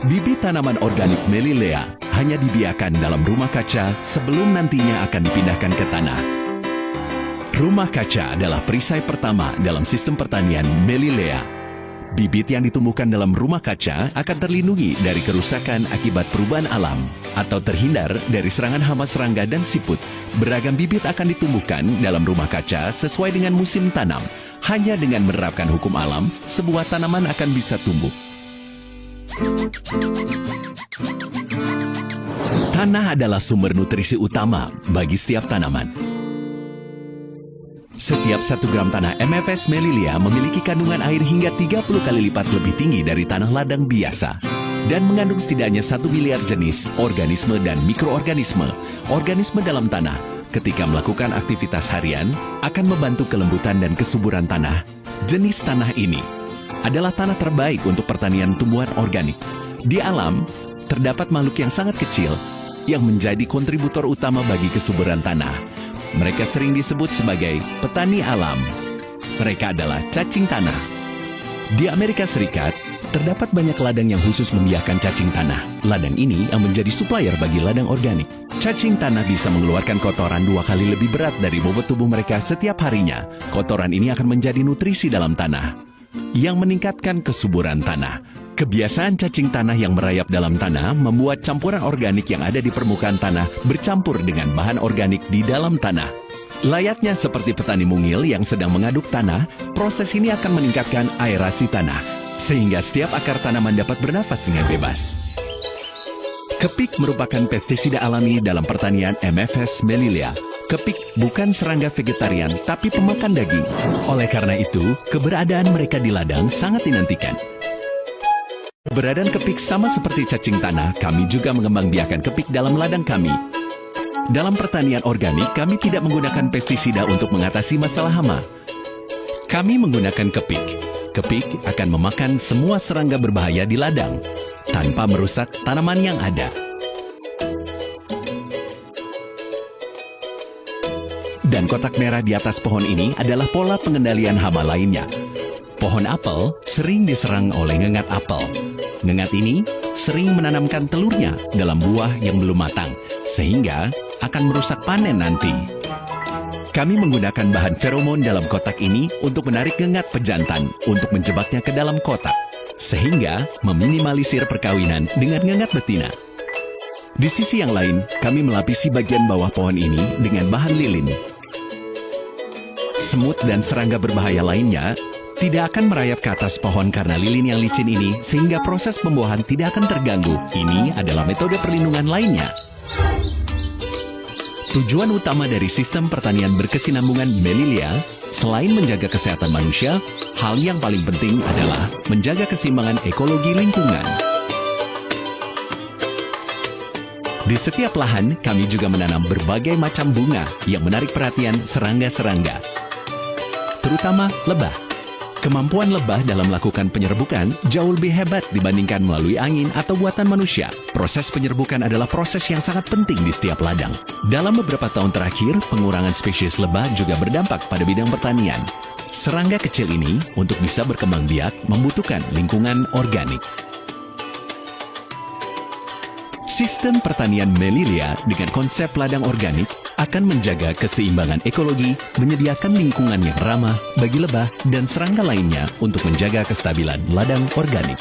Bibit tanaman organik Melilea hanya dibiarkan dalam rumah kaca sebelum nantinya akan dipindahkan ke tanah. Rumah kaca adalah perisai pertama dalam sistem pertanian Melilea. Bibit yang ditumbuhkan dalam rumah kaca akan terlindungi dari kerusakan akibat perubahan alam atau terhindar dari serangan hama serangga dan siput. Beragam bibit akan ditumbuhkan dalam rumah kaca sesuai dengan musim tanam. Hanya dengan menerapkan hukum alam, sebuah tanaman akan bisa tumbuh. Tanah adalah sumber nutrisi utama bagi setiap tanaman. Setiap 1 gram tanah MFS Melilea memiliki kandungan air hingga 30 kali lipat lebih tinggi dari tanah ladang biasa. Dan mengandung setidaknya 1 miliar jenis organisme dan mikroorganisme. Organisme dalam tanah ketika melakukan aktivitas harian akan membantu kelembutan dan kesuburan tanah. Jenis tanah ini adalah tanah terbaik untuk pertanian tumbuhan organik. Di alam, terdapat makhluk yang sangat kecil yang menjadi kontributor utama bagi kesuburan tanah. Mereka sering disebut sebagai petani alam. Mereka adalah cacing tanah. Di Amerika Serikat, terdapat banyak ladang yang khusus membiarkan cacing tanah. Ladang ini yang menjadi supplier bagi ladang organik. Cacing tanah bisa mengeluarkan kotoran 2 kali lebih berat dari bobot tubuh mereka setiap harinya. Kotoran ini akan menjadi nutrisi dalam tanah yang meningkatkan kesuburan tanah. Kebiasaan cacing tanah yang merayap dalam tanah membuat campuran organik yang ada di permukaan tanah bercampur dengan bahan organik di dalam tanah. Layaknya seperti petani mungil yang sedang mengaduk tanah, proses ini akan meningkatkan aerasi tanah, sehingga setiap akar tanaman dapat bernafas dengan bebas. Kepik merupakan pestisida alami dalam pertanian MFS Melilea. Kepik bukan serangga vegetarian, tapi pemakan daging. Oleh karena itu, keberadaan mereka di ladang sangat dinantikan. Keberadaan kepik sama seperti cacing tanah, kami juga mengembangbiakkan kepik dalam ladang kami. Dalam pertanian organik, kami tidak menggunakan pestisida untuk mengatasi masalah hama. Kami menggunakan kepik. Kepik akan memakan semua serangga berbahaya di ladang, tanpa merusak tanaman yang ada. Dan kotak merah di atas pohon ini adalah pola pengendalian hama lainnya. Pohon apel sering diserang oleh ngengat apel. Ngengat ini sering menanamkan telurnya dalam buah yang belum matang, sehingga akan merusak panen nanti. Kami menggunakan bahan feromon dalam kotak ini untuk menarik ngengat pejantan untuk menjebaknya ke dalam kotak, sehingga meminimalisir perkawinan dengan ngengat betina. Di sisi yang lain, kami melapisi bagian bawah pohon ini dengan bahan lilin. Semut dan serangga berbahaya lainnya tidak akan merayap ke atas pohon karena lilin yang licin ini, sehingga proses pembuahan tidak akan terganggu. Ini adalah metode perlindungan lainnya. Tujuan utama dari sistem pertanian berkesinambungan Melilea, selain menjaga kesehatan manusia, hal yang paling penting adalah menjaga keseimbangan ekologi lingkungan. Di setiap lahan, kami juga menanam berbagai macam bunga yang menarik perhatian serangga-serangga, terutama lebah. Kemampuan lebah dalam melakukan penyerbukan jauh lebih hebat dibandingkan melalui angin atau buatan manusia. Proses penyerbukan adalah proses yang sangat penting di setiap ladang. Dalam beberapa tahun terakhir, pengurangan spesies lebah juga berdampak pada bidang pertanian. Serangga kecil ini, untuk bisa berkembang biak, membutuhkan lingkungan organik. Sistem pertanian Melilea dengan konsep ladang organik akan menjaga keseimbangan ekologi, menyediakan lingkungan yang ramah bagi lebah dan serangga lainnya untuk menjaga kestabilan ladang organik.